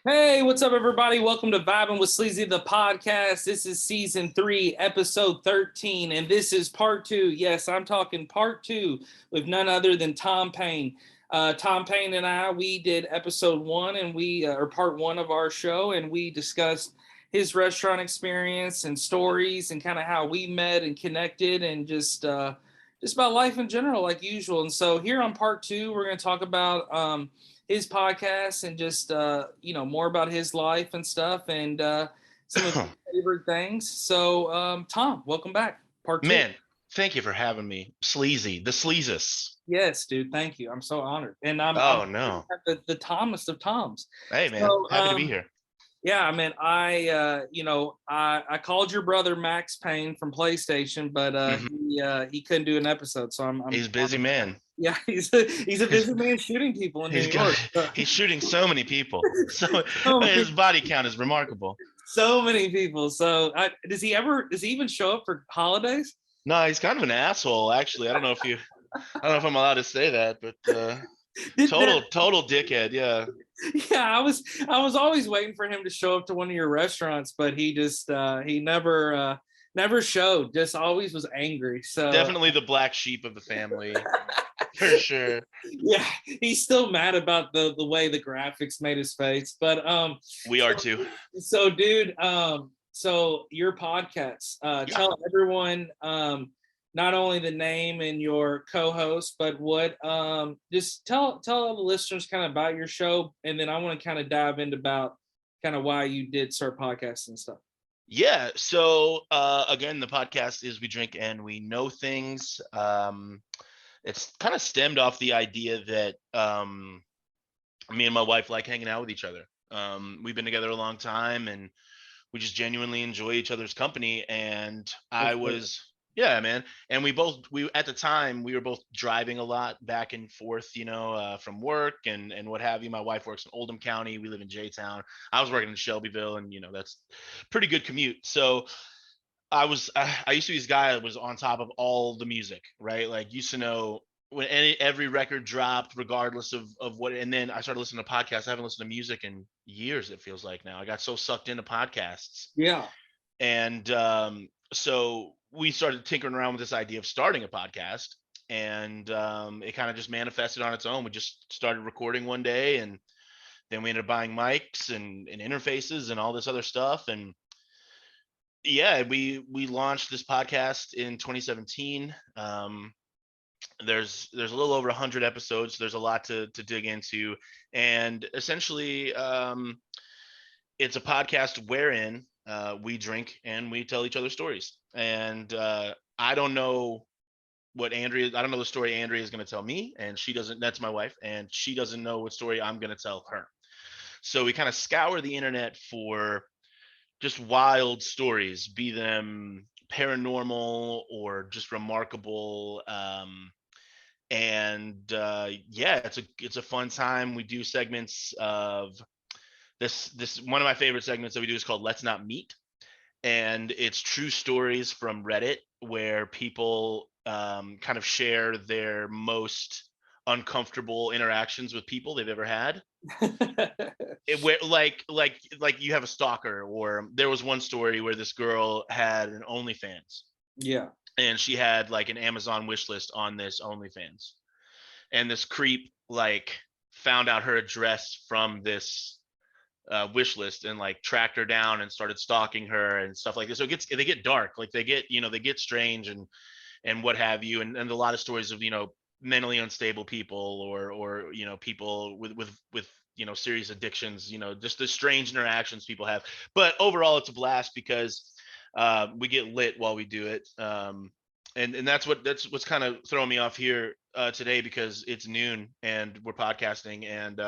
Hey, what's up, everybody? Welcome to Vibing with Sleezy, the podcast. This is season 3, episode 13, and this is part 2. Yes, I'm talking part 2 with none other than Tom Payne. Tom Payne and I, we did episode 1, and or part 1 of our show, and we discussed his restaurant experience and stories and kind of how we met and connected and just about life in general, like usual. And so here on part 2, we're going to talk about his podcast and just more about his life and stuff and some of his favorite things. So Tom, welcome back. Part 2. Man, thank you for having me. Sleazy, the sleazus. Yes, dude, thank you. I'm so honored. And Oh I'm no. the Thomas of Toms. Hey man, So happy to be here. yeah, I mean, I called your brother Max Payne from PlayStation, but he couldn't do an episode, so He's a busy man. Yeah, he's a busy man shooting people in New York. He's shooting so many people. So his body count is remarkable. So many people. So does he even show up for holidays? No, he's kind of an asshole, actually. I don't know if I'm allowed to say that, but total dickhead. Yeah. Yeah, I was always waiting for him to show up to one of your restaurants, but he just he never showed. Just always was angry. So definitely the black sheep of the family. For sure. Yeah, he's still mad about the way the graphics made his face, but we are too. So dude, so your podcast, tell everyone not only the name and your co-host, but what just tell all the listeners kind of about your show, and then I want to kind of dive into about kind of why you did start podcasting and stuff. Yeah, so again, the podcast is We Drink and We Know Things. It's kind of stemmed off the idea that me and my wife like hanging out with each other. We've been together a long time, and we just genuinely enjoy each other's company. And yeah, man. And we at the time, we were both driving a lot back and forth, from work and what have you. My wife works in Oldham County. We live in J-Town. I was working in Shelbyville, and that's pretty good commute. So I used to be this guy that was on top of all the music, right? Like, used to know when every record dropped, regardless of what. And then I started listening to podcasts. I haven't listened to music in years, it feels like now. I got so sucked into podcasts. Yeah. And so we started tinkering around with this idea of starting a podcast, and it kind of just manifested on its own. We just started recording one day, and then we ended up buying mics and interfaces and all this other stuff. And yeah, we launched this podcast in 2017. There's a little over 100 episodes. So there's a lot to dig into, and essentially, it's a podcast wherein we drink and we tell each other stories. And I don't know the story Andrea is going to tell me, and she doesn't. That's my wife, and she doesn't know what story I'm going to tell her. So we kind of scour the internet for just wild stories, be them paranormal or just remarkable. Yeah, it's a fun time. We do segments of this one of my favorite segments that we do is called Let's Not Meet, and it's true stories from Reddit where people kind of share their most uncomfortable interactions with people they've ever had. Where like you have a stalker, or there was one story where this girl had an OnlyFans. Yeah. And she had like an Amazon wish list on this OnlyFans, and this creep like found out her address from this wish list and like tracked her down and started stalking her and stuff like this. So they get dark, like they get strange and what have you, and a lot of stories of mentally unstable people or people with serious addictions, just the strange interactions people have. But overall, it's a blast because we get lit while we do it. And that's what's kind of throwing me off here today, because it's noon and we're podcasting, and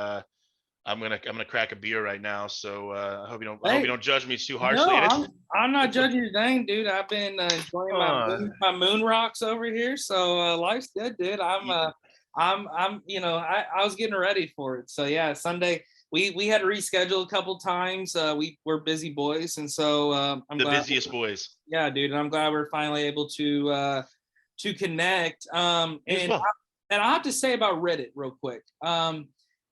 I'm gonna crack a beer right now. So I hope you don't judge me too harshly. No, I'm not judging your thing, dude. I've been enjoying my moon rocks over here. So life's good, dude. I was getting ready for it. So yeah, Sunday we had to reschedule a couple times. We're busy boys, and so I'm the glad busiest boys. Yeah, dude, and I'm glad we're finally able to connect. And I have to say about Reddit real quick.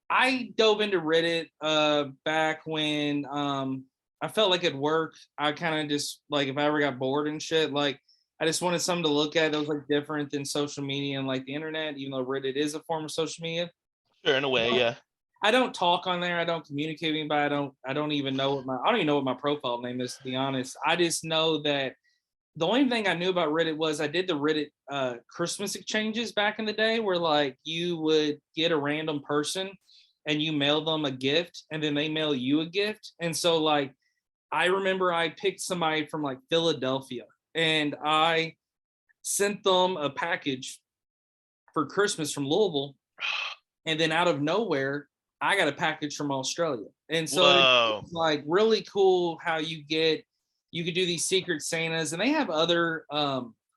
I dove into Reddit back when I felt like at work, I kind of just like if I ever got bored and shit, like I just wanted something to look at that was like different than social media and like the internet, even though Reddit is a form of social media. Sure, in a way, yeah. I don't talk on there. I don't communicate with anybody. I don't even know I don't even know what my profile name is, to be honest. I just know that the only thing I knew about Reddit was I did the Reddit Christmas exchanges back in the day where like you would get a random person and you mail them a gift and then they mail you a gift. And so like I remember I picked somebody from like Philadelphia and I sent them a package for Christmas from Louisville. And then out of nowhere, I got a package from Australia. And so Whoa. it's like really cool how you could do these secret Santas and they have other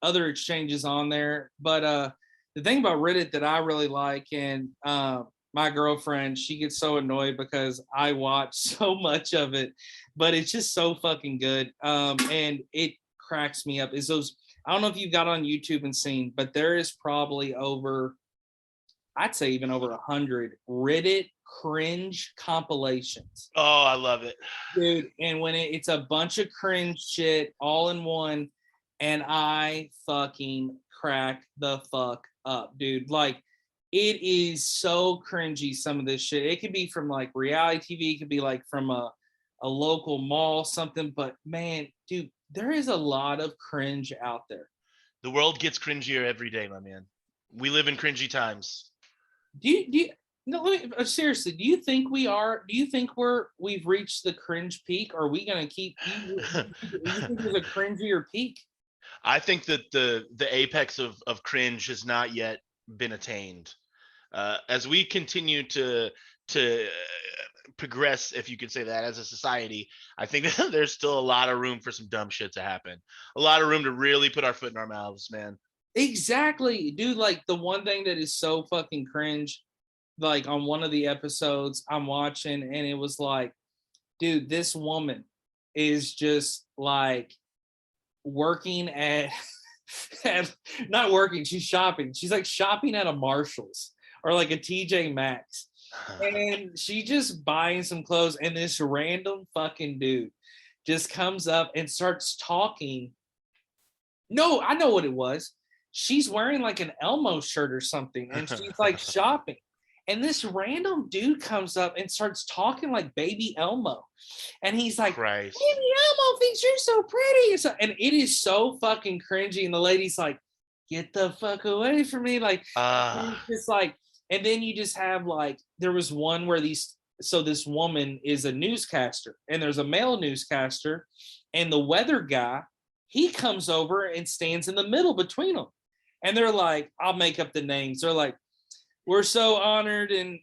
exchanges on there. But the thing about Reddit that I really like and my girlfriend, she gets so annoyed because I watch so much of it, but it's just so fucking good. And it cracks me up is those, I don't know if you've got on YouTube and seen, but there is probably I'd say even over 100 Reddit cringe compilations. Oh, I love it. Dude, and when it's a bunch of cringe shit all in one, and I fucking crack the fuck up, dude. Like, it is so cringy, some of this shit. It could be from like reality TV, it could be like from a local mall, something, but man, dude, there is a lot of cringe out there. The world gets cringier every day, my man. We live in cringy times. Do you no, let me, seriously, do you think we've reached the cringe peak? Or are we gonna keep you think there's a cringier peak? I think that the apex of cringe has not yet been attained. As we continue to progress, if you could say that, as a society, I think there's still a lot of room for some dumb shit to happen. A lot of room to really put our foot in our mouths, man. Exactly, dude. Like the one thing that is so fucking cringe, like on one of the episodes I'm watching, and it was like, dude, this woman is just like working at, at not working, she's shopping. She's like shopping at a Marshall's or like a TJ Maxx. And she just buying some clothes, and this random fucking dude just comes up and starts talking. No, I know what it was. She's wearing like an Elmo shirt or something, and she's like shopping. And this random dude comes up and starts talking like Baby Elmo. And he's like, Christ. Baby Elmo thinks you're so pretty. And it is so fucking cringy. And the lady's like, get the fuck away from me. Like, it's like, and then you just have like, there was one where this woman is a newscaster, and there's a male newscaster, and the weather guy, he comes over and stands in the middle between them. And they're like, I'll make up the names. They're like, we're so honored and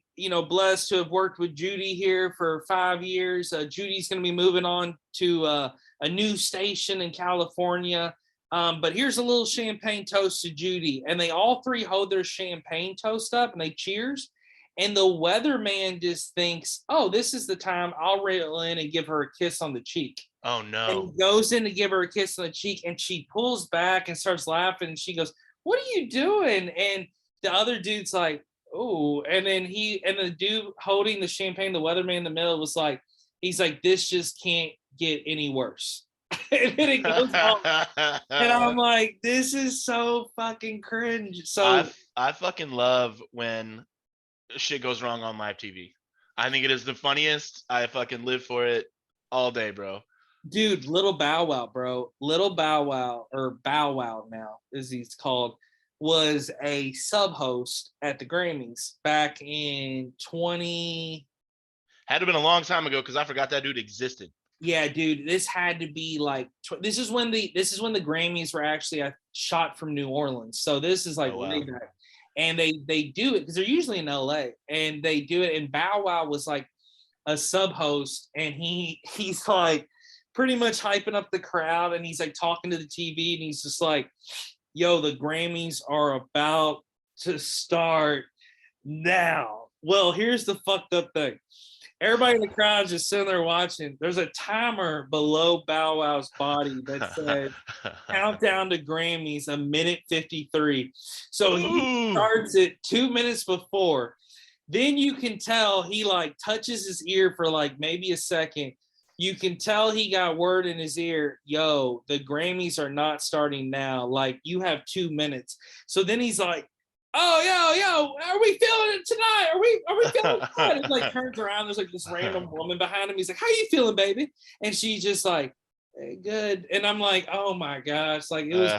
blessed to have worked with Judy here for 5 years. Judy's going to be moving on to a new station in California. But here's a little champagne toast to Judy. And they all three hold their champagne toast up and they cheers. And the weatherman just thinks, oh, this is the time I'll rail in and give her a kiss on the cheek. Oh, no. And he goes in to give her a kiss on the cheek, and she pulls back and starts laughing. And she goes, what are you doing? And the other dude's like, oh. And then the dude holding the champagne, the weatherman in the middle, was like, he's like, this just can't get any worse. And then it goes on. And I'm like, this is so fucking cringe. So I fucking love when shit goes wrong on live TV. I think it is the funniest. I fucking live for it all day, bro. Dude, Little Bow Wow, bro. Little Bow Wow, or Bow Wow now, as he's called, was a sub-host at the Grammys back in 20. Had to been a long time ago because I forgot that dude existed. Yeah, dude, this had to be like this is when the Grammys were actually shot from New Orleans. So this is like way back. And they do it because they're usually in LA, and they do it. And Bow Wow was like a sub-host, and he's like pretty much hyping up the crowd, and he's like talking to the TV, and he's just like, yo, the Grammys are about to start now. Well, here's the fucked up thing. Everybody in the crowd's just sitting there watching. There's a timer below Bow Wow's body that says countdown to Grammys, 1:53. So he starts it 2 minutes before. Then you can tell he like touches his ear for like maybe a second. You can tell he got word in his ear, yo, the Grammys are not starting now. Like, you have 2 minutes. So then he's like, oh, yo, are we feeling it tonight? Are we feeling it tonight? And like turns around, there's like this random woman behind him. He's like, how you feeling, baby? And she's just like, hey, good. And I'm like, oh my gosh, like it was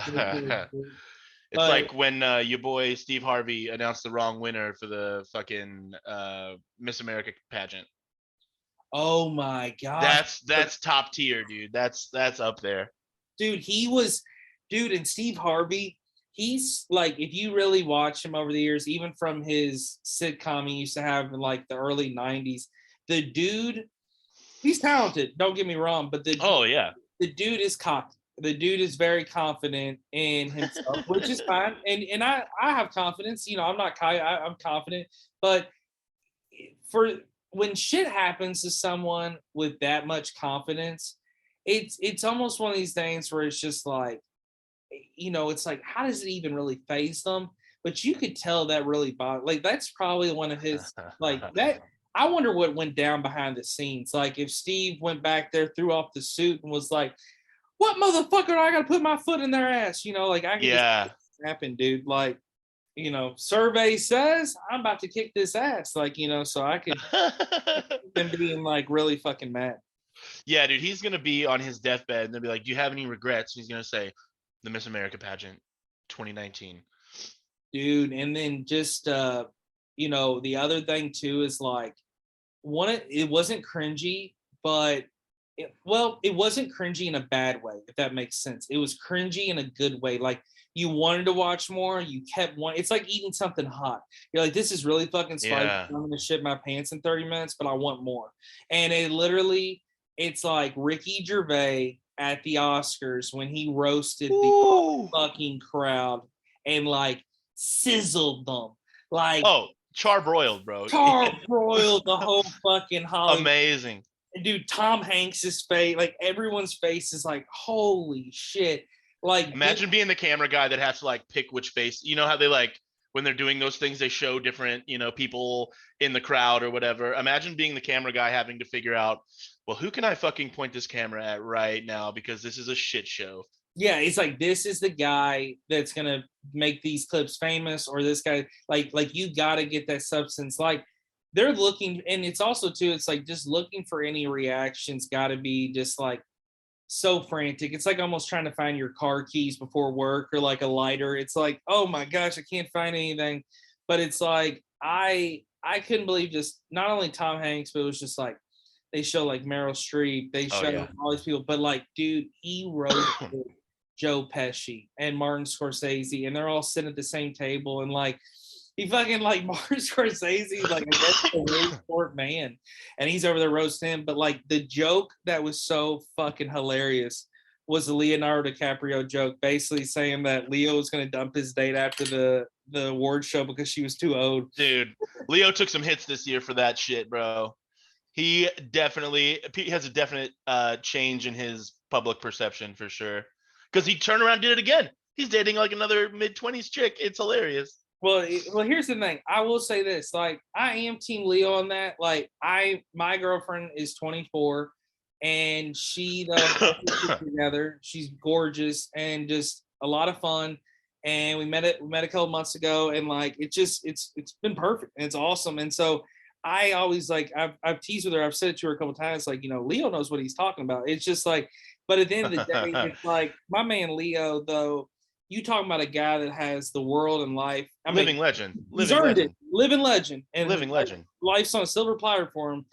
It's like when your boy Steve Harvey announced the wrong winner for the fucking Miss America pageant. Oh my gosh. That's top tier, dude. That's up there. Dude, and Steve Harvey, he's like, if you really watch him over the years, even from his sitcom he used to have in like the early 90s, the dude, he's talented, don't get me wrong, but the dude is cocky. The dude is very confident in himself, which is fine. And I have confidence. You know, I'm not cocky, I'm confident. But for when shit happens to someone with that much confidence, it's almost one of these things where it's just like, you know, it's like, how does it even really phase them? But you could tell that really bothered. Like, that's probably one of his, like, that. I wonder what went down behind the scenes. Like, if Steve went back there, threw off the suit, and was like, what motherfucker I got to put my foot in their ass? You know, like, I could just happen, dude. Like, you know, survey says I'm about to kick this ass. Like, you know, so I could them being like really fucking mad. Yeah, dude, he's gonna be on his deathbed and they'll be like, do you have any regrets? And he's gonna say, the Miss America pageant 2019. Dude, and then just you know, the other thing too is like, it wasn't cringy, but it wasn't cringy in a bad way, if that makes sense. It was cringy in a good way. Like, you wanted to watch more, you kept wanting. It's like eating something hot. You're like, this is really fucking spicy. Yeah. I'm gonna shit my pants in 30 minutes, but I want more. And it's like Ricky Gervais at the Oscars when he roasted the fucking crowd and like sizzled them. Like, charbroiled, bro. Charbroiled the whole fucking Hollywood. Amazing. And dude, Tom Hanks's face, like everyone's face is like, holy shit. Like, imagine being the camera guy that has to like pick which face. You know how they like when they're doing those things, they show different, you know, people in the crowd or whatever. Imagine being the camera guy having to figure out, well, who can I fucking point this camera at right now because this is a shit show. Yeah, it's like, this is the guy that's gonna make these clips famous, or this guy, like you gotta get that substance. Like, they're looking, and it's also too, it's like just looking for any reactions gotta be just like so frantic. It's like almost trying to find your car keys before work, or like a lighter. It's like, oh my gosh, I can't find anything. But it's like, I couldn't believe just not only Tom Hanks, but it was just like, they show like Meryl Streep, they show all these people, but like, dude, he roasted Joe Pesci and Martin Scorsese, and they're all sitting at the same table, and like, he fucking, like, Martin Scorsese, like, I guess a really short man, and he's over there roasting him. But like, the joke that was so fucking hilarious was the Leonardo DiCaprio joke, basically saying that Leo was going to dump his date after the award show because she was too old. Dude, Leo took some hits this year for that shit, bro. He has a definite change in his public perception for sure. Because he turned around and did it again. He's dating like another mid-20s chick. It's hilarious. Well, here's the thing. I will say this. Like, I am Team Leo on that. Like, my girlfriend is 24, and she together. She's gorgeous and just a lot of fun. And we met a couple months ago, and like, it's been perfect and it's awesome. And so I always, like, I've teased with her. I've said it to her a couple times, like, you know, Leo knows what he's talking about. It's just like, but at the end of the day, it's like, my man Leo, though, you talking about a guy that has the world and life. I mean, living legend. He's earned it. Living legend. And living legend. Life's on a silver platter for him.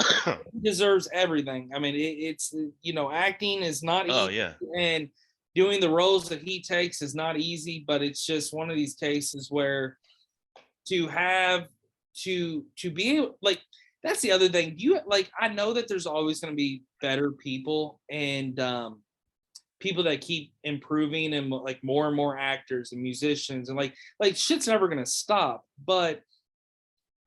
He deserves everything. I mean, it's, you know, acting is not easy. Oh, yeah. And doing the roles that he takes is not easy, but it's just one of these cases where to be able, like, that's the other thing. I know that there's always going to be better people, and people that keep improving, and like more and more actors and musicians, and like shit's never gonna stop. But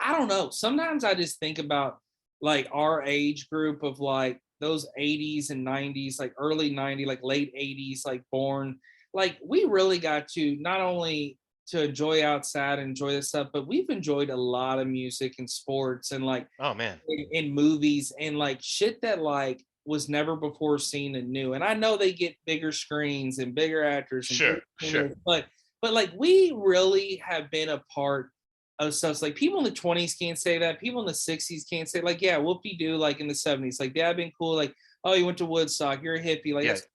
I don't know. Sometimes I just think about like our age group of like those 80s and 90s, like early 90s, like late 80s, like born. Like, we really got to not only to enjoy outside and enjoy this stuff, but we've enjoyed a lot of music and sports and like Oh man. in movies and like shit that like was never before seen and new. And I know they get bigger screens and bigger actors and Sure, sure. but like we really have been a part of stuff. Like people in the 20s can't say that. People in the 60s can't say like, yeah, whoop-de-doo, like in the 70s. Like that'd been cool. Like, oh, you went to Woodstock, you're a hippie. Like Yeah. that's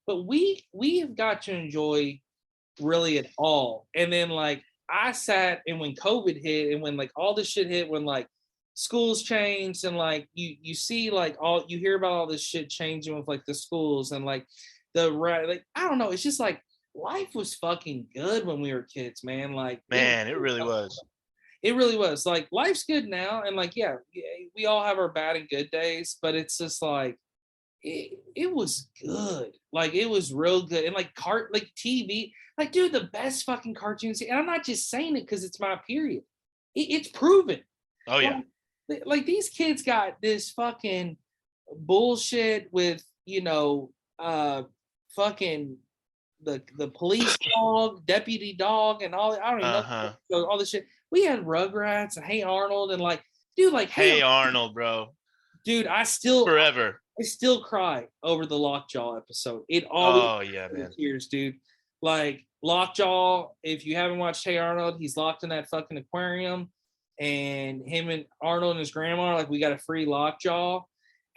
but we have got to enjoy really at all. And then like I sat and when COVID hit and when like all this shit hit, when like schools changed and like you see like all you hear about all this shit changing with like the schools and like like I don't know, it's just like life was fucking good when we were kids, man. Like Man, it really was. it really was. Like life's good now and like yeah, we all have our bad and good days, but it's just like it was good. Like it was real good. And like like TV, like dude, the best fucking cartoons. And I'm not just saying it because it's my period. It's proven. Oh yeah. Like these kids got this fucking bullshit with, fucking the police dog, deputy dog, and all I don't even know all this shit. We had Rugrats and Hey Arnold and like, dude, like Hey Arnold, bro. Dude, Forever. I still cry over the Lockjaw episode. It always Oh yeah, man. tears, dude. Like Lockjaw, if you haven't watched Hey Arnold, he's locked in that fucking aquarium, and him and Arnold and his grandma are like, we got a free Lockjaw.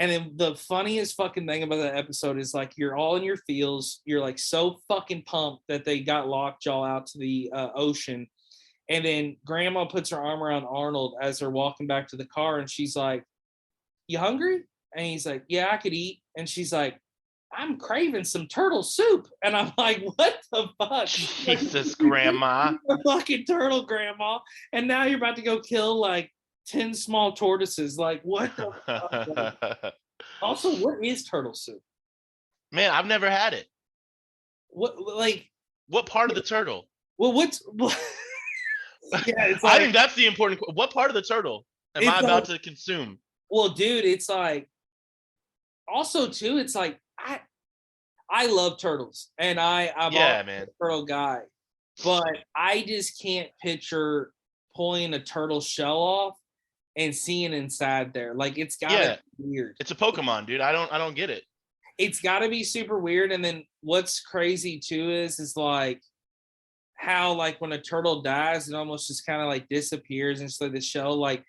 And then the funniest fucking thing about that episode is like you're all in your feels, you're like so fucking pumped that they got Lockjaw out to the ocean, and then grandma puts her arm around Arnold as they're walking back to the car, and she's like, you hungry? And he's like, yeah, I could eat. And she's like, I'm craving some turtle soup. And I'm like, what the fuck? Jesus, grandma. A fucking turtle, grandma. And now you're about to go kill like 10 small tortoises. Like, what the fuck? Also, what is turtle soup? Man, I've never had it. What part of the turtle? Well, yeah, it's like, I think that's the important. What part of the turtle am I about to consume? Well, dude, it's like also too, it's like I love turtles and I'm a turtle guy, but I just can't picture pulling a turtle shell off and seeing inside there. Like it's gotta be weird. It's a Pokemon, dude. I don't get it. It's gotta be super weird. And then what's crazy too is like how like when a turtle dies, it almost just kind of like disappears and so the shell like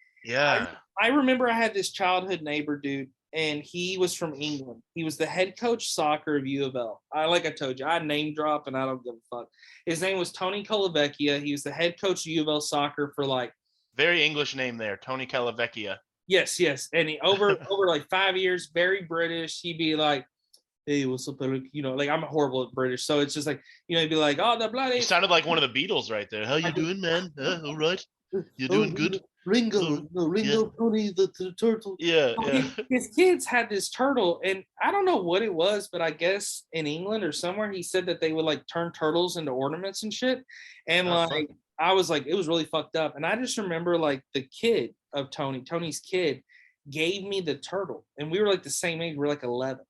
I remember I had this childhood neighbor, dude, and he was from England. He was the head coach soccer of U of L. Like I told you, I name drop and I don't give a fuck. His name was Tony Colavecchia. He was the head coach of U of L soccer for like very English name there, Tony Colavecchia. Yes. And he over like 5 years, very British. He'd be like, hey, what's up, like I'm horrible at British. So it's just like, he'd be like, oh, the bloody. You sounded like one of the Beatles right there. How you doing, man? All right. You doing good? Ringo, Tony, the turtle. Yeah. His kids had this turtle, and I don't know what it was, but I guess in England or somewhere, he said that they would like turn turtles into ornaments and shit. And I was like, it was really fucked up. And I just remember like the kid of Tony's kid gave me the turtle, and we were like the same age. We're like 11,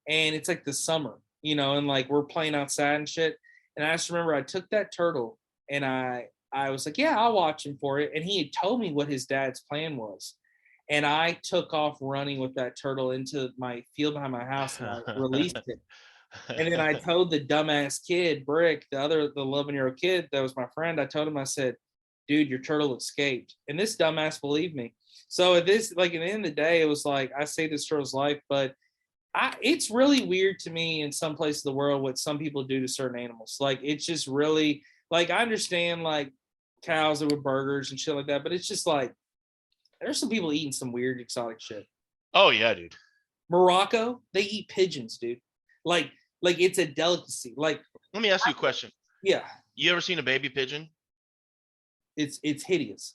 and it's like the summer, and like we're playing outside and shit. And I just remember I took that turtle and I was like, yeah, I'll watch him for it. And he had told me what his dad's plan was. And I took off running with that turtle into my field behind my house and I released it. And then I told the dumbass kid, Brick, the 11-year-old kid that was my friend, I told him, I said, dude, your turtle escaped. And this dumbass believed me. So at the end of the day, it was like, I saved this turtle's life, but it's really weird to me in some places of the world what some people do to certain animals. Like, it's just really, like, I understand, like, cows that with burgers and shit like that, but it's just like there's some people eating some weird exotic shit. Oh yeah, dude. Morocco, they eat pigeons, dude. Like it's a delicacy. Like, let me ask you a question. Yeah. You ever seen a baby pigeon? It's hideous.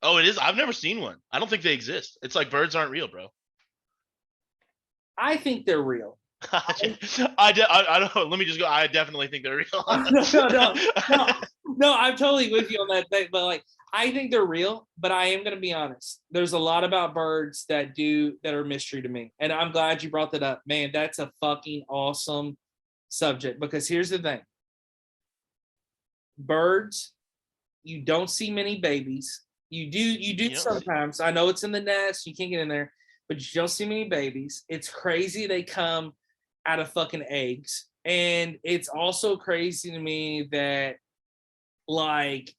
Oh, it is? I've never seen one. I don't think they exist. It's like birds aren't real, bro. I think they're real. I don't know. Let me just go. I definitely think they're real. No, I'm totally with you on that thing, but like I think they're real, but I am going to be honest. There's a lot about birds that are mystery to me. And I'm glad you brought that up. Man, that's a fucking awesome subject because here's the thing. birds, you don't see many babies. You do You know, sometimes. I know it's in the nest, you can't get in there, but you don't see many babies. It's crazy they come out of fucking eggs. And it's also crazy to me that like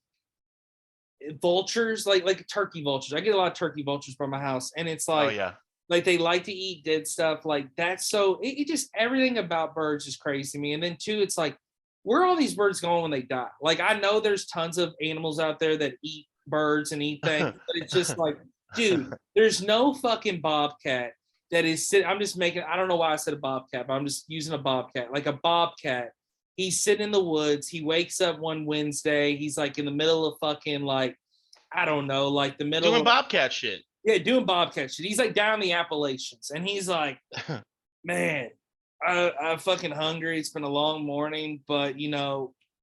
vultures, like turkey vultures. I get a lot of turkey vultures by my house, and it's oh like yeah. they like to eat dead stuff. Like that's so it just everything about birds is crazy to me. And then two, it's like where are all these birds going when they die? Like I know there's tons of animals out there that eat birds and eat things, but it's just like, dude, there's no fucking bobcat that is sitting. I'm just making. I don't know why I said a bobcat, but I'm just using a bobcat. Like a bobcat, he's sitting in the woods. He wakes up one Wednesday. He's like in the middle of fucking like I don't know, like the middle Doing of bobcat shit. yeah, doing bobcat shit. He's like down the Appalachians, and he's like, man, I'm fucking hungry. It's been a long morning, but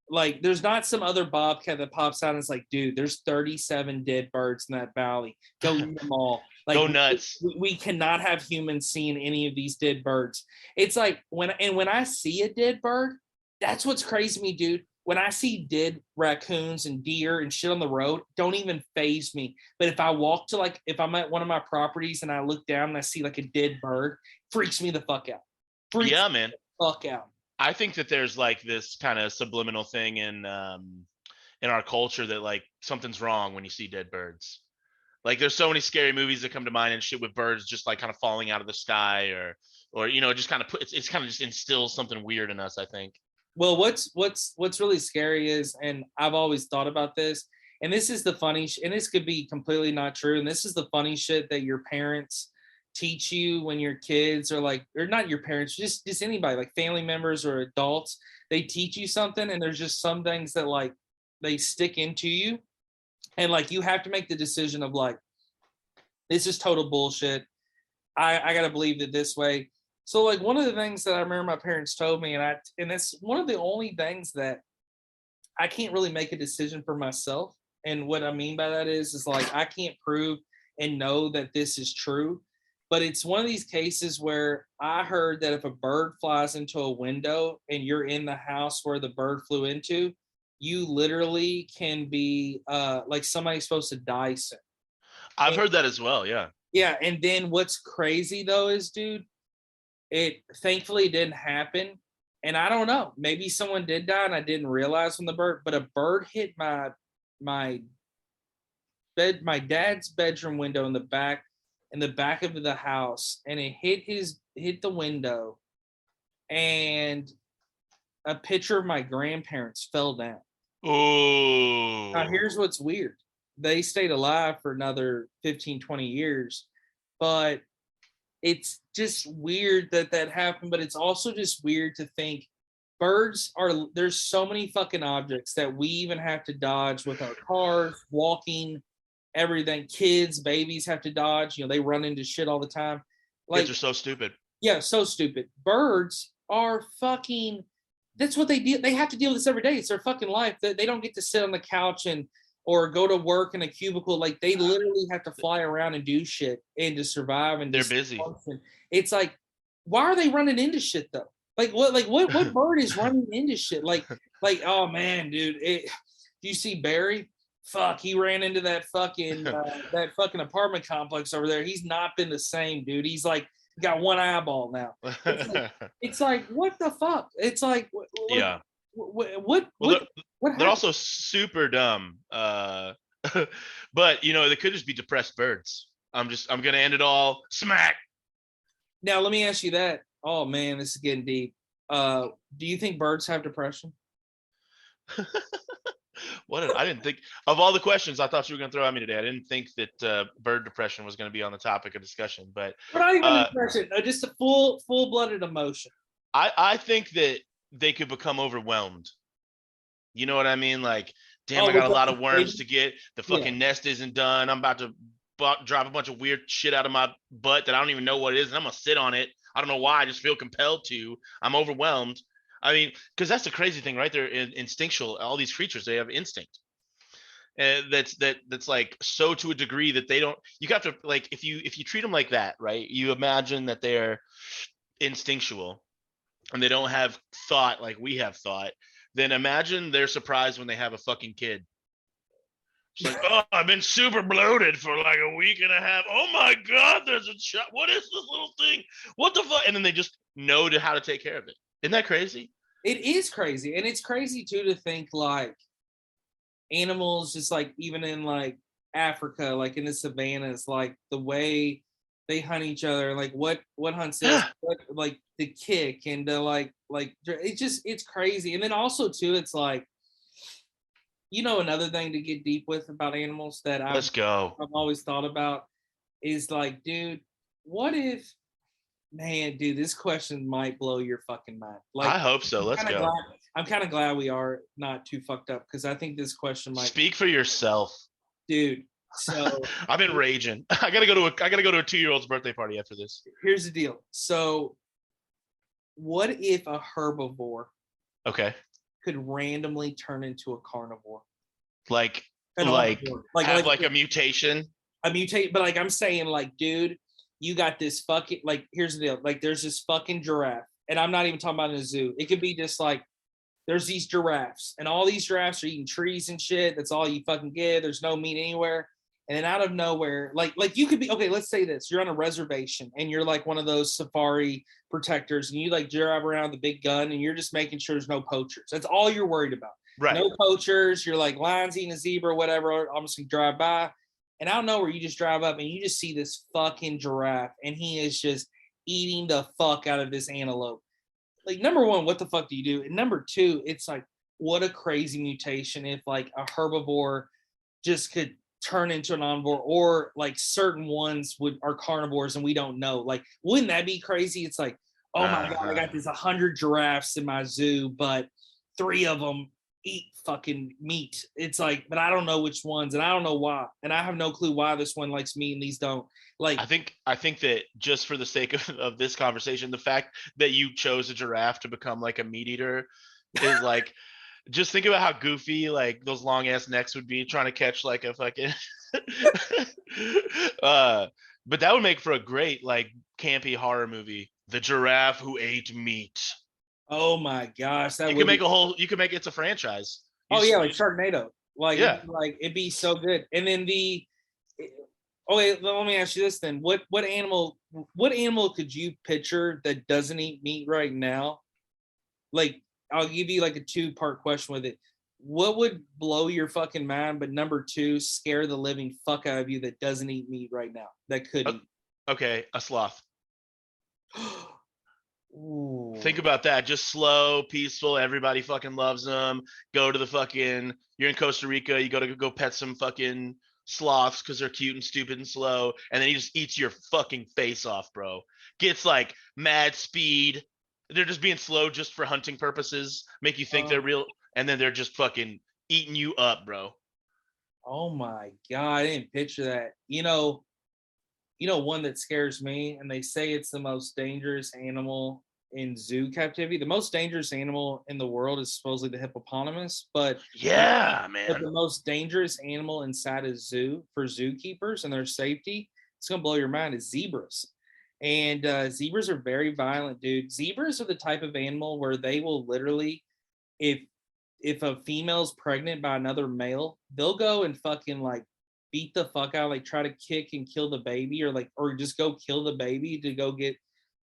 like there's not some other bobcat that pops out and it's like, dude, there's 37 dead birds in that valley. Go eat them all. Like Go nuts. we cannot have humans seeing any of these dead birds. It's like when I see a dead bird, that's what's crazy to me, dude. When I see dead raccoons and deer and shit on the road, don't even phase me. But if I walk to if I'm at one of my properties and I look down and I see like a dead bird, freaks me the fuck out. Freaks Yeah, me man. the fuck out. I think that there's like this kind of subliminal thing in our culture that like something's wrong when you see dead birds. Like there's so many scary movies that come to mind and shit with birds just like kind of falling out of the sky or just kind of it's kind of just instills something weird in us, I think. Well, what's really scary is, and I've always thought about this, and this is the funny, and this could be completely not true, and this is the funny shit that your parents teach you when your kids are like, or not your parents, just anybody, like family members or adults, they teach you something, and there's just some things that like they stick into you, and like you have to make the decision of like, this is total bullshit. I gotta believe it this way. So like one of the things that I remember my parents told me, and it's one of the only things that I can't really make a decision for myself. And what I mean by that is like I can't prove and know that this is true. But it's one of these cases where I heard that if a bird flies into a window and you're in the house where the bird flew into, you literally can be like somebody's supposed to die soon. I've And, heard that as well, yeah. yeah, and then what's crazy though is, dude, it thankfully didn't happen. And I don't know, maybe someone did die and I didn't realize when but a bird hit my my dad's bedroom window in the back of the house, and it hit the window, and a picture of my grandparents fell down. Now Oh. here's what's weird. They stayed alive for another 15, 20 years, but it's just weird that that happened, but it's also just weird to think there's so many fucking objects that we even have to dodge with our cars, walking, everything. Kids, babies have to dodge. They run into shit all the time. Kids Like, are so stupid. yeah, so stupid. Birds are fucking. That's what they do. They have to deal with this every day. It's their fucking life. They don't get to sit on the couch or go to work in a cubicle. Like they literally have to fly around and do shit and to survive and They're just busy. function. It's like, why are they running into shit though? What bird is running into shit? Oh man, dude. Do you see Barry? Fuck, he ran into that fucking apartment complex over there. He's not been the same, dude. He's like got one eyeball now. It's like what the fuck? It's like Yeah. what Well, they're happened? also super dumb. But they could just be depressed birds. I'm gonna end it all smack. Now let me ask you that. Oh man, this is getting deep. Do you think birds have depression? I didn't think of all the questions I thought you were gonna throw at me today. I didn't think that bird depression was gonna be on the topic of discussion. But Not even depression, just a full-blooded emotion. I think that they could become overwhelmed. You know what I mean? Like, damn, I Oh, got a lot of worms to get. The yeah. fucking nest isn't done. I'm about to drop a bunch of weird shit out of my butt that I don't even know what it is, and I'm gonna sit on it. I don't know why. I just feel compelled to. I'm overwhelmed. I mean, because that's the crazy thing, right? They're instinctual. All these creatures, they have instinct. That's like so to a degree that they don't. You have to like if you treat them like that, right? You imagine that they're instinctual and they don't have thought like we have thought. then imagine their surprise when they have a fucking kid. It's like, oh, I've been super bloated for like a week and a half. Oh my God, there's a shot. What is this little thing? What the fuck? And then they just know how to take care of it. Isn't that crazy? It is crazy. And it's crazy too to think like animals, just like even in like Africa, like in the savannas, like the way they hunt each other, like what hunts this, what, like the kick and the like it's crazy. And then also too, it's like, another thing to get deep with about animals that Let's go. I've always thought about is like, dude, what if, man, dude, this question might blow your fucking mind. Like, I hope so. Let's go. I'm kind of glad we are not too fucked up because I think this question might speak for yourself, dude. So I've been raging. I gotta go to a 2-year-old's birthday party after this. Here's the deal. So, what if a herbivore, okay, could randomly turn into a carnivore? Like have like a mutation. A mutate, but like I'm saying, like, dude, you got this fucking, like, here's the deal. Like, there's this fucking giraffe, and I'm not even talking about in a zoo. It could be just like there's these giraffes, and all these giraffes are eating trees and shit. That's all you fucking get. There's no meat anywhere. And then out of nowhere, like you could be, okay, let's say this. You're on a reservation and you're like one of those safari protectors and you like drive around with a big gun and you're just making sure there's no poachers. That's all you're worried about. Right. No poachers. You're like lions eating a zebra or whatever. I'm just going to drive by. And I don't know where you just drive up and you just see this fucking giraffe and he is just eating the fuck out of this antelope. Like, number one, what the fuck do you do? And number two, it's like, what a crazy mutation if like a herbivore just could turn into an omnivore, or like certain ones are carnivores and we don't know. Like, wouldn't that be crazy? It's like, oh my God, I got these 100 giraffes in my zoo, but 3 of them eat fucking meat. It's like, but I don't know which ones and I don't know why. And I have no clue why this one likes meat and these don't. Like, I think that just for the sake of this conversation, the fact that you chose a giraffe to become like a meat eater is like, just think about how goofy like those long ass necks would be trying to catch like a fucking but that would make for a great like campy horror movie. The giraffe who ate meat. Oh my gosh, you could make it's a franchise. Like Sharknado. Like, yeah. It'd be so good. And then let me ask you this then. What animal could you picture that doesn't eat meat right now? Like, I'll give you like a 2-part question with it. What would blow your fucking mind, but number 2, scare the living fuck out of you that doesn't eat meat right now, that could eat? Okay, a sloth. Think about that. Just slow, peaceful. Everybody fucking loves them. Go to the fucking, you're in Costa Rica. You go pet some fucking sloths because they're cute and stupid and slow. And then he just eats your fucking face off, bro. Gets like mad speed. They're just being slow just for hunting purposes, make you think they're real, and then they're just fucking eating you up, bro. Oh my God, I didn't picture that. One that scares me, and they say it's the most dangerous animal in zoo captivity. The most dangerous animal in the world is supposedly the hippopotamus, but yeah, man. But the most dangerous animal inside a zoo for zookeepers and their safety, it's gonna blow your mind, is zebras. And zebras are very violent, dude. Zebras are the type of animal where they will literally, if a female's pregnant by another male, they'll go and fucking like beat the fuck out, like try to kick and kill the baby, or just go kill the baby to go get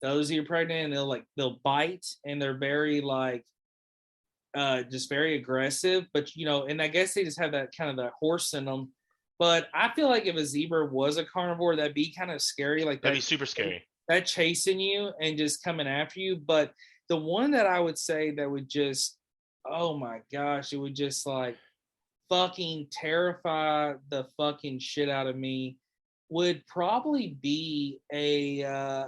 those who are pregnant. And they'll bite, and they're very like just very aggressive. But and I guess they just have that kind of that horse in them. But I feel like if a zebra was a carnivore, that'd be kind of scary. Like that'd be super scary. That chasing you and just coming after you. But the one that I would say that would just, oh my gosh, it would just like fucking terrify the fucking shit out of me would probably be a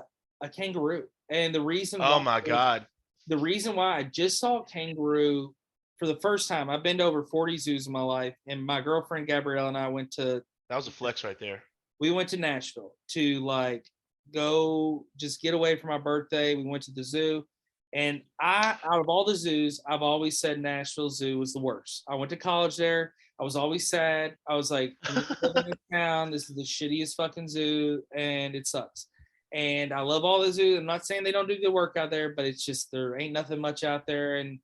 kangaroo. And the reason oh my God. The reason why I just saw a kangaroo for the first time, I've been to over 40 zoos in my life, and my girlfriend Gabrielle and I went to. That was a flex right there. We went to Nashville to like go just get away for my birthday. We went to the zoo, and out of all the zoos, I've always said Nashville Zoo was the worst. I went to college there. I was always sad. I was like, I'm living in this town. This is the shittiest fucking zoo, and it sucks. And I love all the zoos. I'm not saying they don't do good work out there, but it's just there ain't nothing much out there. And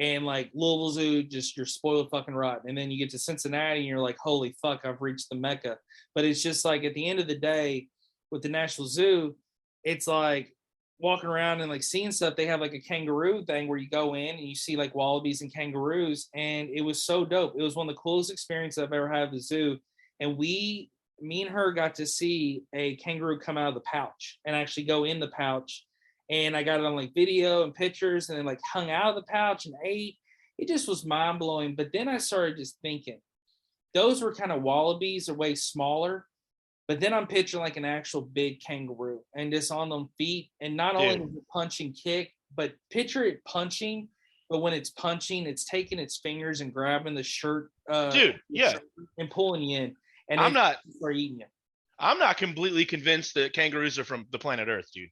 And like Louisville Zoo, just you're spoiled fucking rotten. And then you get to Cincinnati and you're like, holy fuck, I've reached the Mecca. But it's just like at the end of the day, with the National Zoo, it's like walking around and like seeing stuff. They have like a kangaroo thing where you go in and you see like wallabies and kangaroos. And it was so dope. It was one of the coolest experiences I've ever had at the zoo. And me and her got to see a kangaroo come out of the pouch and actually go in the pouch. And I got it on like video and pictures, and then like hung out of the pouch and ate. It just was mind blowing. But then I started just thinking, those were kind of wallabies, are way smaller. But then I'm picturing like an actual big kangaroo and just on them feet. And not only does it punch and kick, but picture it punching. But when it's punching, it's taking its fingers and grabbing the shirt, Dude, yeah, shirt and pulling you in. And I'm not start eating you. I'm not completely convinced that kangaroos are from the planet Earth, dude.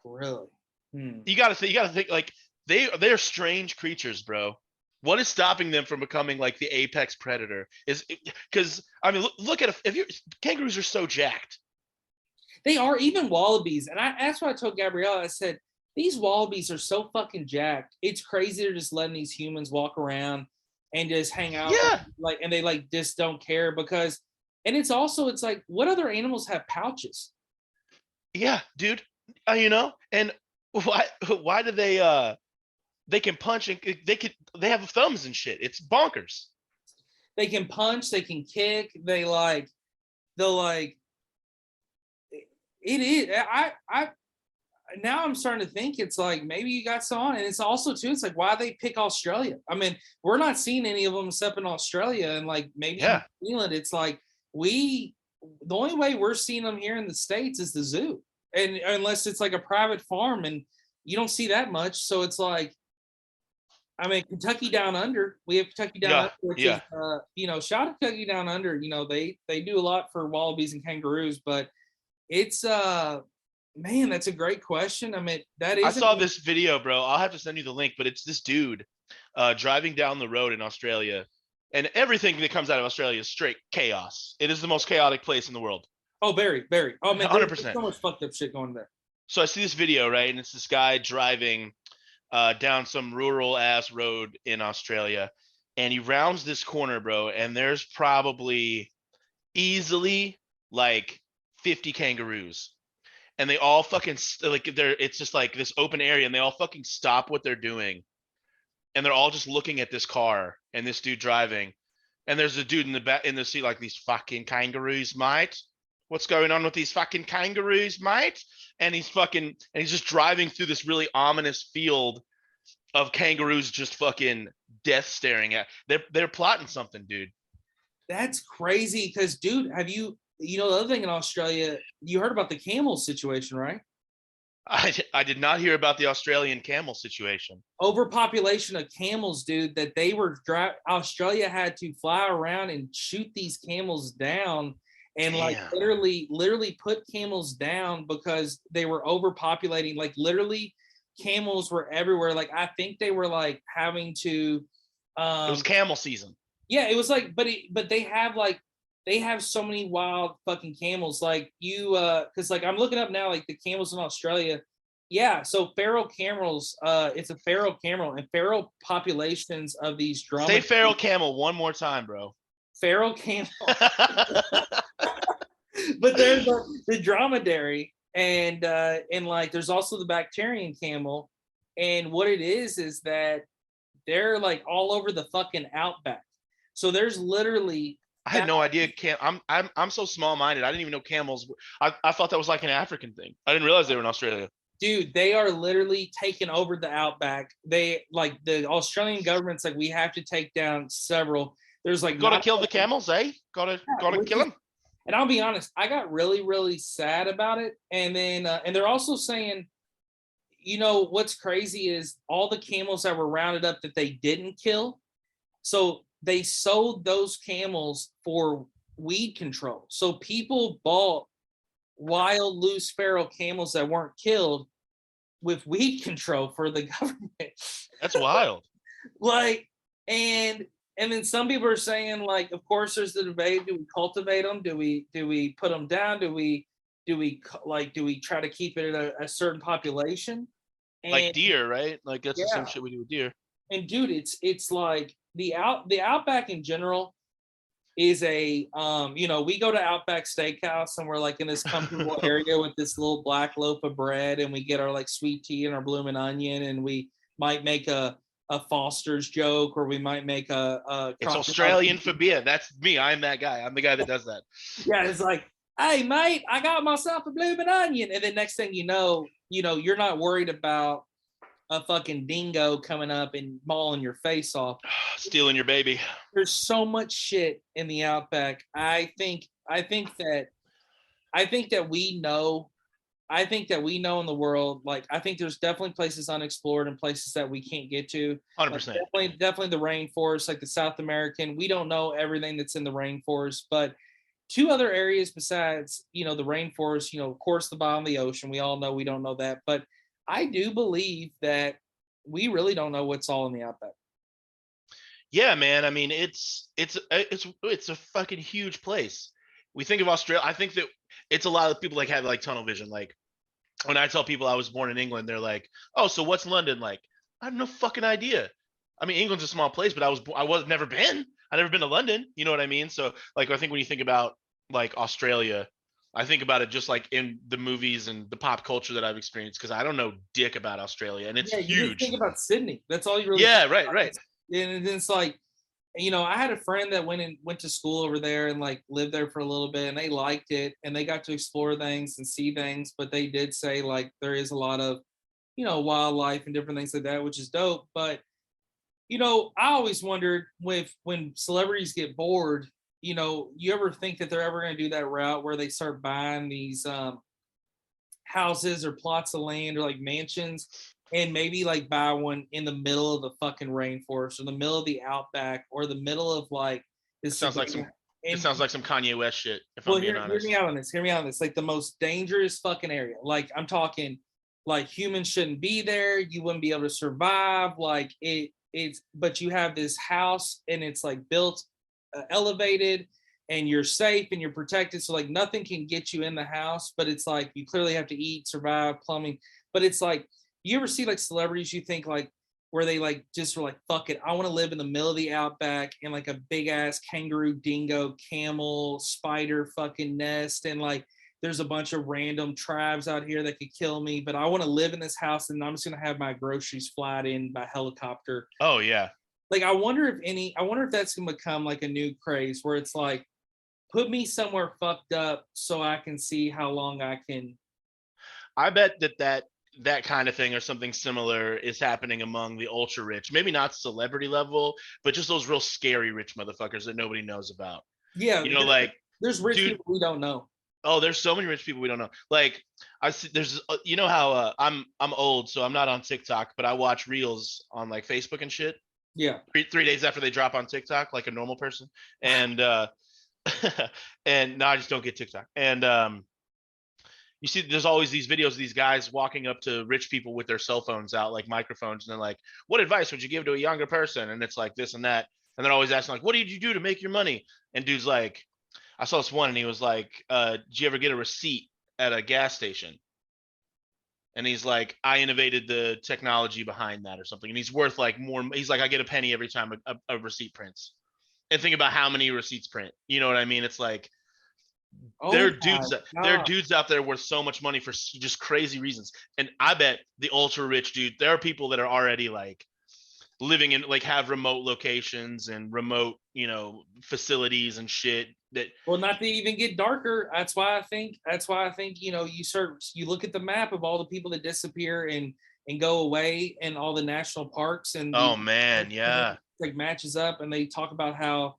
Really? You gotta think like they're strange creatures, bro. What is stopping them from becoming like the apex predator? Is because I mean, look at if you kangaroos are so jacked. They are, even wallabies, and that's what I told Gabrielle. I said these wallabies are so fucking jacked. It's crazy they're just letting these humans walk around and just hang out, like, and they like just don't care because. And it's also, it's like, what other animals have pouches? Yeah, dude. And why do they can punch and they have thumbs and shit. It's bonkers. They can punch, they can kick, they'll like it is. I now I'm starting to think it's like maybe you got some on, and it's also too. It's like why they pick Australia. I mean, we're not seeing any of them except in Australia and like maybe New Zealand. It's like the only way we're seeing them here in the States is the zoo, and unless it's like a private farm, and you don't see that much. So it's like, I mean, Kentucky Down Under. We have Kentucky Down Under, which is shout out Kentucky Down Under. They do a lot for wallabies and kangaroos, but it's man, that's a great question. I mean, that is. I saw this video, bro. I'll have to send you the link, but it's this dude driving down the road in Australia, and everything that comes out of Australia is straight chaos. It is the most chaotic place in the world. Oh, very, very. Oh man, 100%. There's so much fucked up shit going there. So I see this video, right, and it's this guy driving down some rural ass road in Australia, and he rounds this corner, bro, and there's probably easily like 50 kangaroos. And they all fucking it's just like this open area, and they all fucking stop what they're doing, and they're all just looking at this car and this dude driving, and there's a dude in the back in the seat like, these fucking kangaroos, mate. What's going on with these fucking kangaroos, mate? And he's just driving through this really ominous field of kangaroos, just fucking death staring at. They're plotting something, dude. That's crazy. Because, dude, the other thing in Australia, you heard about the camel situation, right? I did not hear about the Australian camel situation. Overpopulation of camels, dude, that they were Australia had to fly around and shoot these camels down and like literally put camels down because they were overpopulating. Like literally camels were everywhere. Like I think they were like having to it was camel season. Yeah, it was like, but they have so many wild fucking camels. Like because like I'm looking up now, like the camels in Australia. Yeah, so feral camels, it's a feral camel, and feral populations of these dromedary. Say feral camel one more time, bro. Feral camel. But there's the dromedary, and like there's also the bacterian camel, and what it is that they're like all over the fucking outback. So there's literally. I had no idea. I'm so small minded. I didn't even know camels. I thought that was like an African thing. I didn't realize they were in Australia. Dude, they are literally taking over the outback. They like the Australian government's like, we have to take down several. There's like gotta kill the camels, eh? Gotta kill them. And I'll be honest, I got really, really sad about it. And then and they're also saying, what's crazy is all the camels that were rounded up that they didn't kill. So they sold those camels for weed control. So people bought wild, loose, feral camels that weren't killed with weed control for the government. That's wild. Like, and then some people are saying, like, of course, there's the debate: do we cultivate them? Do we put them down? Do we try to keep it at a certain population? Like And deer, right? Like that's the same yeah, shit we do with deer. and dude, it's like the Outback in general is a we go to Outback Steakhouse and we're like in this comfortable area with this little black loaf of bread, and we get our like sweet tea and our blooming onion, and we might make a Foster's joke, or we might make a It's crocodile. Australian for beer. That's me. I'm that guy. I'm the guy that does that. Yeah, it's like, hey mate, I got myself a blooming onion, and then next thing you're not worried about a fucking dingo coming up and mauling your face off. Stealing your baby. There's so much shit in the Outback. I think that we know. I think that we know in the world. Like, I think there's definitely places unexplored and places that we can't get to. Like, 100%. definitely the rainforest, like the South American. We don't know everything that's in the rainforest, but two other areas besides, the rainforest. Of course, the bottom of the ocean. We all know we don't know that, but I do believe that we really don't know what's all in the Outback. Yeah, man. I mean, it's a fucking huge place. We think of Australia. I think that it's a lot of people like have like tunnel vision. Like when I tell people I was born in England, they're like, "Oh, so what's London like?" I have no fucking idea. I mean, England's a small place, but I was never been. I never been to London. You know what I mean? So like, I think when you think about like Australia, I think about it just like in the movies and the pop culture that I've experienced, because I don't know dick about Australia, and it's Yeah, you just huge. think about Sydney. That's all you really think Yeah, right, about. right. And it's like, I had a friend that went to school over there and like lived there for a little bit, and they liked it and they got to explore things and see things, but they did say like there is a lot of, wildlife and different things like that, which is dope. But I always wondered when celebrities get bored, you ever think that they're ever going to do that route where they start buying these houses or plots of land or like mansions, and maybe like buy one in the middle of the fucking rainforest or the middle of the outback or the middle of like It this sounds like some. savannah. It And sounds like some Kanye West shit. If well, I'm being hear me honest. out on this. Hear me out on this. Like the most dangerous fucking area. Like I'm talking, like humans shouldn't be there. You wouldn't be able to survive. Like it's. But you have this house and it's like built, elevated, and you're safe and you're protected. So like nothing can get you in the house. But it's like you clearly have to eat, survive, plumbing. But it's like you ever see like celebrities you think like where they like just were like, fuck it, I want to live in the middle of the outback in like a big ass kangaroo, dingo, camel, spider fucking nest, and like there's a bunch of random tribes out here that could kill me, but I want to live in this house and I'm just gonna have my groceries flight in by helicopter. Oh yeah. Like I wonder if that's gonna become like a new craze where it's like put me somewhere fucked up so I can see how long I can. I bet that kind of thing or something similar is happening among the ultra rich. Maybe not celebrity level, but just those real scary rich motherfuckers that nobody knows about. Yeah, You know, like there's rich dude. people we don't know. Oh, there's so many rich people we don't know. Like I see, there's you know how I'm old, so I'm not on TikTok, but I watch reels on like Facebook and shit. Yeah. Three days after they drop on TikTok, like a normal person, and and no, I just don't get TikTok. And you see there's always these videos of these guys walking up to rich people with their cell phones out like microphones, and they're like, what advice would you give to a younger person? And it's like this and that, and they're always asking like, what did you do to make your money? And dude's like, I saw this one and he was like, did you ever get a receipt at a gas station? And he's like, I innovated the technology behind that or something, and he's worth like more. He's like, I get a penny every time a receipt prints. And think about how many receipts print, you know what I mean? It's like Oh my there are God. dudes out there worth so much money for just crazy reasons. And I bet the ultra rich dude, there are people that are already like living in like have remote locations and remote, facilities and shit that. Well, not to even get darker. That's why I think, you look at the map of all the people that disappear and go away and all the national parks and Oh the man, yeah. like matches up, and they talk about how,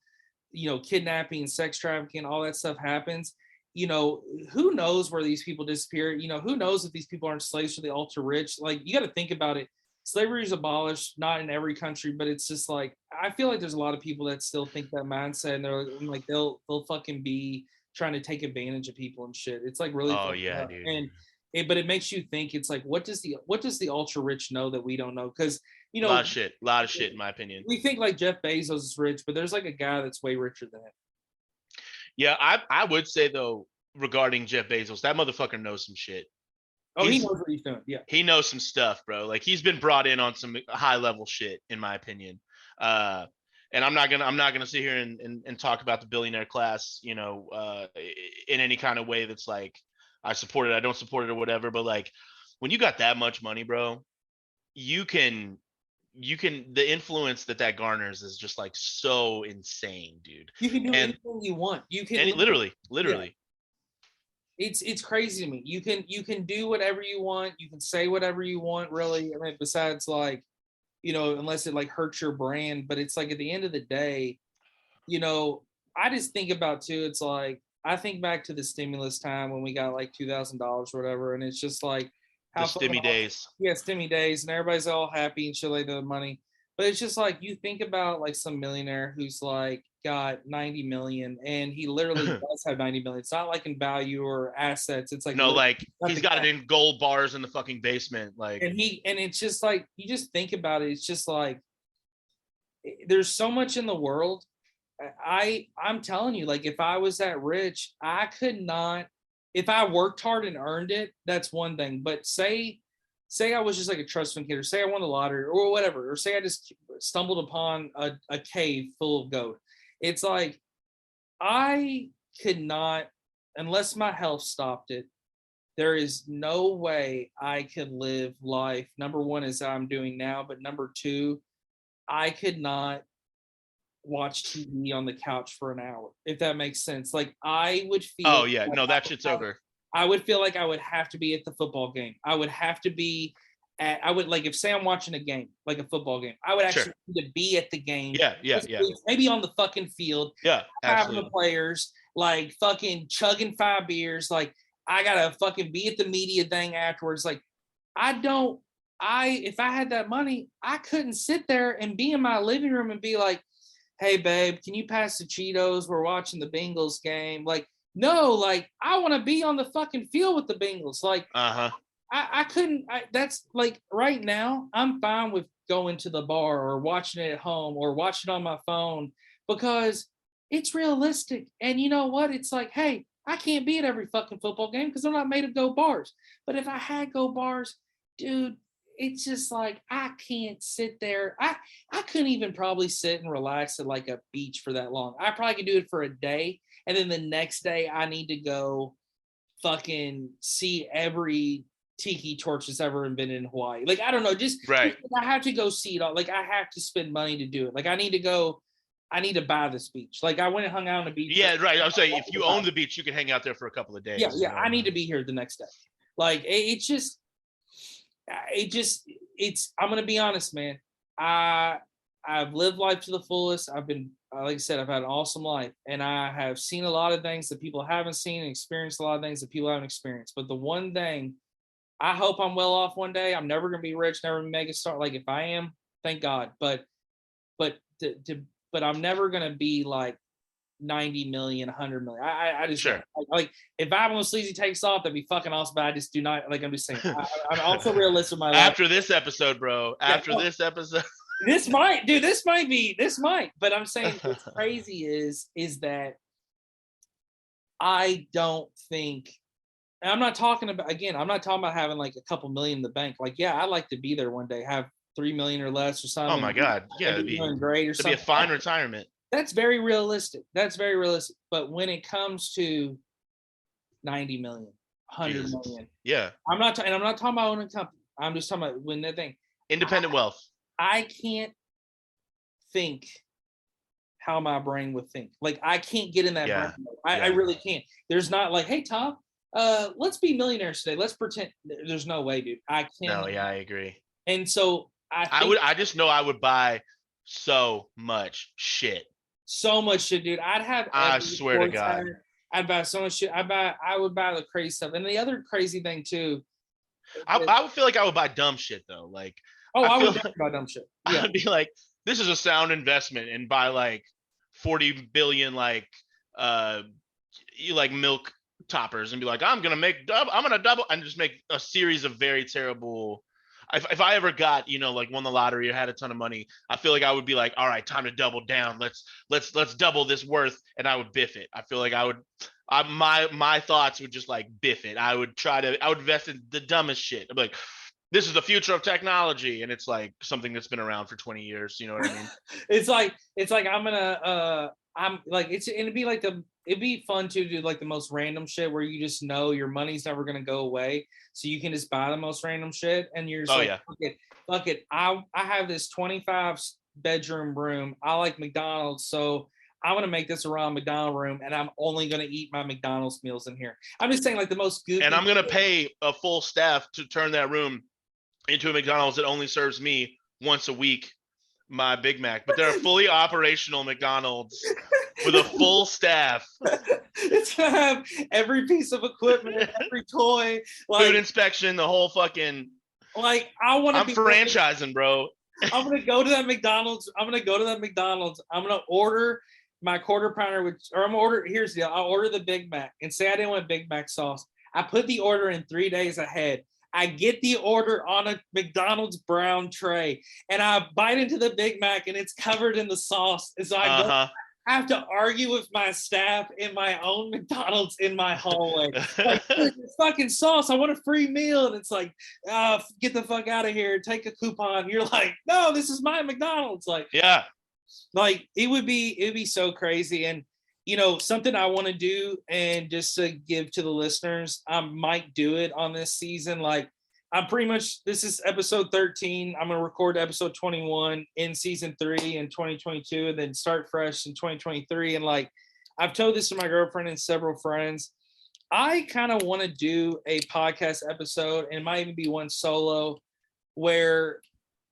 kidnapping, sex trafficking, all that stuff happens. Who knows where these people disappear? Who knows if these people aren't slaves for the ultra rich? Like, you got to think about it. Slavery is abolished, not in every country, but it's just like I feel like there's a lot of people that still think that mindset, and they're like they'll fucking be trying to take advantage of people and shit. It's like really Oh fucked yeah, up. dude. And but it makes you think. It's like what does the ultra rich know that we don't know? Because A lot of shit in my opinion. we think like Jeff Bezos is rich, but there's like a guy that's way richer than him. Yeah, I would say though, regarding Jeff Bezos, that motherfucker knows some shit. Oh, he knows what he's doing. Yeah. He knows some stuff, bro. Like he's been brought in on some high level shit, in my opinion. And I'm not gonna sit here and talk about the billionaire class, in any kind of way that's like I support it, I don't support it, or whatever. But like when you got that much money, bro, you can the influence that garners is just like so insane, dude. You can do anything you want. You can literally. Yeah. It's crazy to me. You can do whatever you want. You can say whatever you want, really. I mean, besides like, unless it like hurts your brand. But it's like at the end of the day, I just think about too. It's like I think back to the stimulus time when we got like $2,000 or whatever, and it's just like how the stimmy days. Yeah, stimmy days, and everybody's all happy and shit like the money. But it's just like you think about like some millionaire who's like got 90 million, and he literally does have 90 million. It's not like in value or assets. It's like no, like he's got it in gold bars in the fucking basement. Like, and it's just like you just think about it. It's just like there's so much in the world. I'm telling you, like if I was that rich, I could not. If I worked hard and earned it, that's one thing. But say I was just like a trust fund kid, or say I won the lottery or whatever, or say I just stumbled upon a cave full of gold. It's like I could not, unless my health stopped it, there is no way I could live life. Number one, as I'm doing now, but number two, I could not watch TV on the couch for an hour, if that makes sense. Like I would feel. Oh yeah, no, that shit's over. I would feel like I would have to be at the football game. I would have to be at, I would like if say I'm watching a game, like a football game, I would actually need to be at the game. Yeah. Maybe on the fucking field. Yeah, having the players like fucking chugging 5 beers. Like I gotta fucking be at the media thing afterwards. Like if I had that money, I couldn't sit there and be in my living room and be like, hey babe, can you pass the Cheetos? We're watching the Bengals game. Like, no, like I want to be on the fucking field with the Bengals. Like, I couldn't. That's like right now, I'm fine with going to the bar or watching it at home or watching it on my phone because it's realistic. And you know what? It's like, hey, I can't be at every fucking football game because they're not made of go bars. But if I had go bars, dude, it's just like I can't sit there. I couldn't even probably sit and relax at like a beach for that long. I probably could do it for a day. And then the next day I need to go fucking see every tiki torch that's ever invented in Hawaii. Like, I don't know, just I have to go see it all. Like I have to spend money to do it. Like I need to buy this beach. Like I went and hung out on the beach. Yeah, right. I was saying if you own the beach, you can hang out there for a couple of days. Yeah. I need to be here the next day. Like I'm going to be honest, man. I've lived life to the fullest. I've been, like I said, I've had an awesome life, and I have seen a lot of things that people haven't seen and experienced a lot of things that people haven't experienced. But the one thing, I hope I'm well off one day. I'm never going to be rich, never mega star. Like if I am, thank God. But I'm never going to be like 90 million, 100 million. I just like if Vibing With Sleezy takes off, that'd be fucking awesome. But I just do not, like I'm just saying. I'm also realistic with my life. After this episode, bro. This episode. This might. But I'm saying what's crazy is that I don't think. And I'm not talking about having like a couple million in the bank. Like, yeah, I'd like to be there one day, have 3 million or less or something. Oh my God. Yeah, it'd be doing great or something. It'd be a fine retirement. That's very realistic. But when it comes to 90 million, 100 million. Yeah. I'm not talking about owning a company. I'm just talking about when that thing. Independent wealth. I can't think how my brain would think. Like I can't get in that brain. I really can't. There's not like, hey Tom, let's be millionaires today. Let's pretend. There's no way, dude. I can't. No, yeah, I agree. And so I just know I would buy so much shit. So much shit, dude. I swear to God. I'd buy so much shit. I would buy the crazy stuff. And the other crazy thing too. I would feel like I would buy dumb shit though. Like, I would buy dumb shit. Yeah. I'd be like, this is a sound investment, and buy like 40 billion like milk toppers and be like, I'm gonna double and just make a series of very terrible. If I ever got, like won the lottery or had a ton of money, I feel like I would be like, all right, time to double down. Let's double this worth, and I would biff it. I feel like I my thoughts would just like biff it. I would invest in the dumbest shit. I'm like, this is the future of technology, and it's like something that's been around for 20 years. You know what I mean? it's like I'm like it'd be fun to do like the most random shit where you just know your money's never gonna go away, so you can just buy the most random shit, and you're just fuck it. I have this 25 bedroom room. I like McDonald's, so I'm gonna make this a Ronald McDonald room, and I'm only gonna eat my McDonald's meals in here. I'm just saying, like the most goofy. And I'm gonna pay a full staff to turn that room into a McDonald's that only serves me once a week my Big Mac, but they're a fully operational McDonald's with a full staff. It's gonna have every piece of equipment, every toy, like food inspection, the whole fucking. Like I'm franchising, bro. I'm gonna go to that McDonald's. I'm gonna order my quarter pounder, here's the deal. I'll order the Big Mac and say I didn't want Big Mac sauce. I put the order in 3 days ahead. I get the order on a McDonald's brown tray, and I bite into the Big Mac, and it's covered in the sauce. And so I have to argue with my staff in my own McDonald's in my hallway. Like, this fucking sauce, I want a free meal. And it's like, get the fuck out of here. Take a coupon. You're like, no, this is my McDonald's. Like, yeah. Like it'd be so crazy. And something I want to do, and just to give to the listeners, I might do it on this season. Like this is episode 13. I'm going to record episode 21 in season 3 in 2022, and then start fresh in 2023. And like, I've told this to my girlfriend and several friends. I kind of want to do a podcast episode, and it might even be one solo, where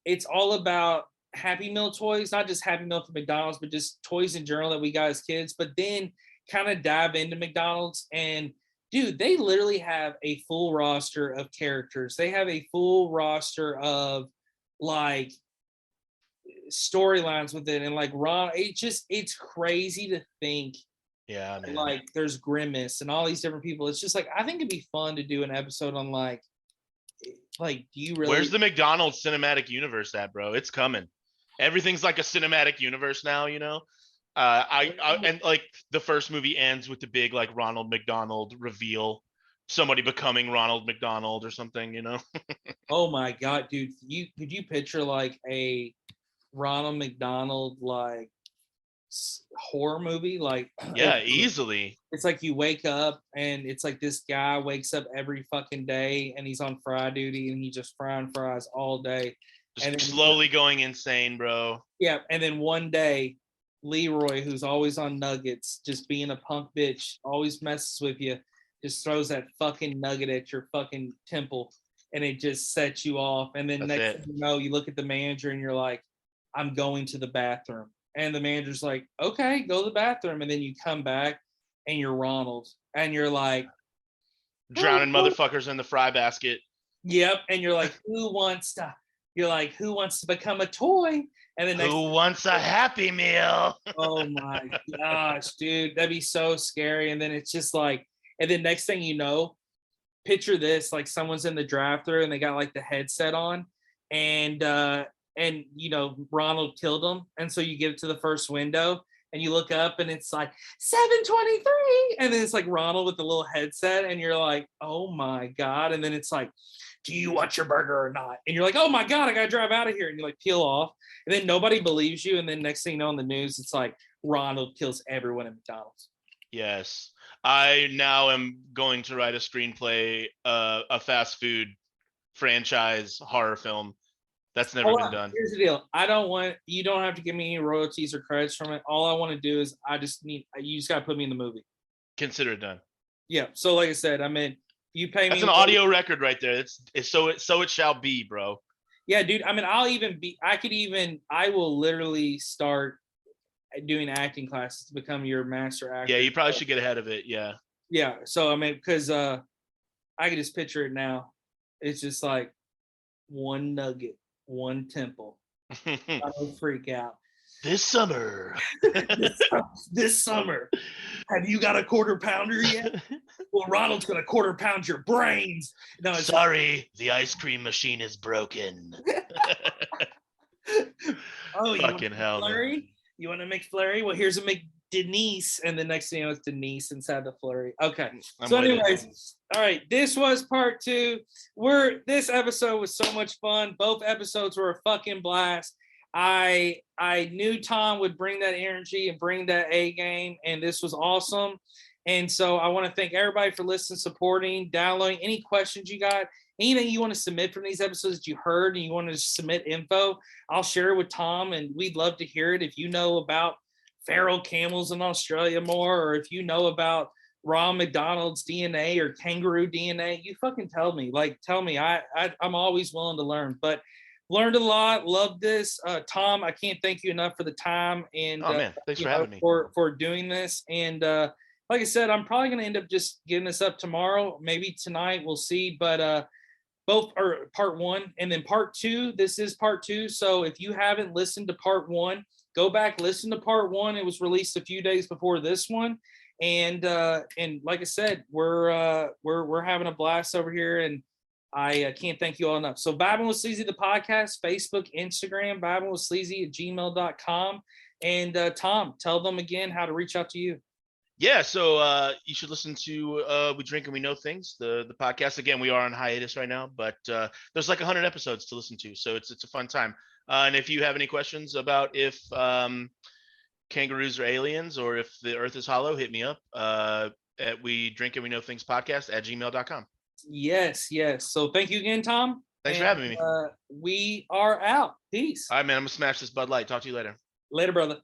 it's all about Happy Meal toys, not just Happy Meal from McDonald's, but just toys in general that we got as kids, but then kind of dive into McDonald's. And dude, they literally have a full roster of characters. They have a full roster of like storylines with it. And like it's crazy to think. Yeah, man. Like there's Grimace and all these different people. It's just like, I think it'd be fun to do an episode on like, do you really? Where's the McDonald's cinematic universe at, bro? It's coming. Everything's like a cinematic universe now, and like the first movie ends with the big like Ronald McDonald reveal, somebody becoming Ronald McDonald or something, Oh my god, dude! Could you picture like a Ronald McDonald like horror movie? Like, yeah, easily. It's like you wake up and it's like this guy wakes up every fucking day and he's on fry duty and he's just frying fries all day. Just and slowly going insane, bro. Yeah, and then one day, Leroy, who's always on nuggets, just being a punk bitch, always messes with you, just throws that fucking nugget at your fucking temple, and it just sets you off. And then next thing you know, you look at the manager and you're like, I'm going to the bathroom. And the manager's like, okay, go to the bathroom. And then you come back and you're Ronald. And you're like, drowning motherfuckers in the fry basket. Yep. And you're like, who wants to become a toy? And then who wants a Happy Meal? Oh my gosh, dude, that'd be so scary. And then it's just like, and then next thing you know, picture this, like someone's in the drive-thru and they got like the headset on, and Ronald killed them, and so you get it to the first window and you look up and it's like 7:23, and then it's like Ronald with the little headset, and you're like, oh my god. And then it's like, do you want your burger or not? And you're like, oh my god, I gotta drive out of here. And you like peel off, and then nobody believes you, and then next thing you know on the news, it's like Ronald kills everyone at McDonald's. Yes, I now am going to write a screenplay, a fast food franchise horror film. That's never been done. Here's the deal. You don't have to give me any royalties or credits from it. All I want to do is you just got to put me in the movie. Consider it done. Yeah. So like I said, you pay me. That's an audio record right there. It's so it shall be, bro. Yeah, dude. I will literally start doing acting classes to become your master actor. Yeah, you probably should get ahead of it. Yeah. Yeah. So because I can just picture it now. It's just like one nugget, one temple. I don't freak out. This summer. this summer. Have you got a quarter pounder yet? Well, Ronald's gonna quarter pound your brains. No, sorry, the ice cream machine is broken. Oh, fucking hell. You want a McFlurry? Well, here's a Denise, and the next thing you know, it's Denise inside the flurry. Okay. I'm So, with it. anyways, all right. This was part 2. This episode was so much fun. Both episodes were a fucking blast. I knew Tom would bring that energy and bring that A game, and this was awesome. And so I want to thank everybody for listening, supporting, downloading. Any questions you got, anything you want to submit from these episodes that you heard and you want to submit info, I'll share it with Tom, and we'd love to hear it. If you know about feral camels in Australia more, or if you know about Ron McDonald's DNA or kangaroo DNA, you fucking tell me. Like, tell me. I'm always willing to learn. But learned a lot. Loved this. Tom, I can't thank you enough for the time and Oh man, thanks for having me. For doing this. And like I said, I'm probably gonna end up just getting this up tomorrow, maybe tonight. We'll see. But both are part 1 and then part 2. This is part 2. So if you haven't listened to part 1, go back, listen to part 1. It was released a few days before this one. And like I said, we're having a blast over here, and I can't thank you all enough. So Vibing with Sleazy, the podcast, Facebook, Instagram, vibingwithsleazy@gmail.com. And Tom, tell them again how to reach out to you. Yeah, so you should listen to We Drink and We Know Things, the podcast. Again, we are on hiatus right now, but there's like 100 episodes to listen to, so it's a fun time. And if you have any questions about if kangaroos are aliens or if the Earth is hollow, hit me up at We Drink and We Know Things podcast @gmail.com. Yes. So thank you again, Tom. Thanks for having me. We are out. Peace. All right, man. I'm gonna smash this Bud Light. Talk to you later. Later, brother.